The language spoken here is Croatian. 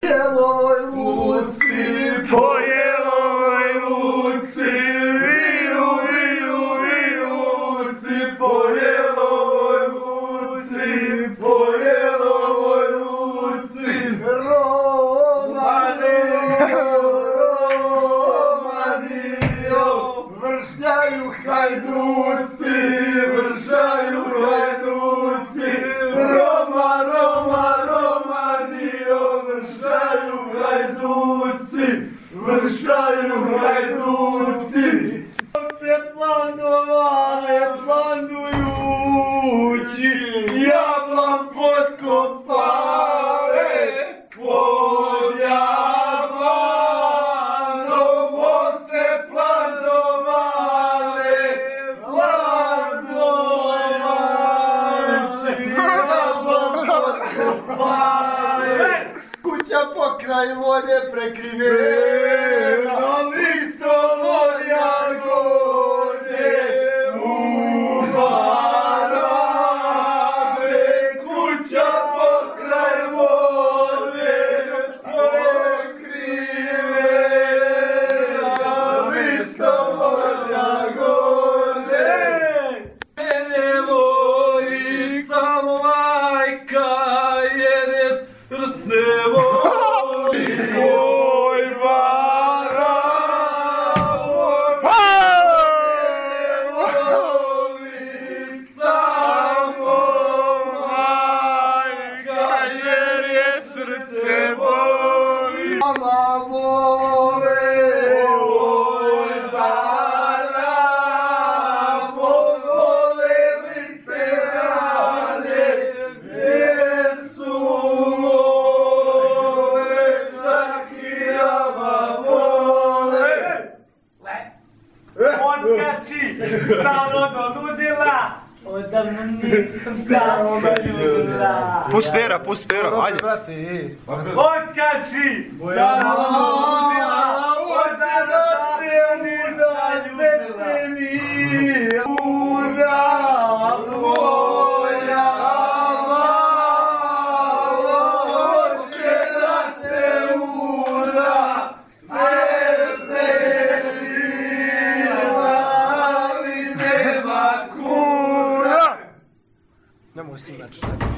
Jelovoj luci, po jelovoj luci, viju, viju, viju, luci, po jelovoj luci, po jelovoj luci, Romanio, vršljaju hajduci, vršljaju hajduci, vršljaju hajduci, plandujući, jablan potkopale, pod jablanom ovce plandovale, jablan potkopale, kuća pokraj vode prekrivena, listovo jagode u barabe, kuća pokraj vode prekrivena, listovo jagode. Mene voli samo majka jer je srce voli. Oj bara, voli samo majka jer je srce voli. Mama vole, oj bara, vole literane, jer su moje čak i jama vole. Otkači, stano do ludila, odavno nisam stano do ludila. Pust Pero, ajde. Otkači, stano do ludila, odavno nisam stano do ludila.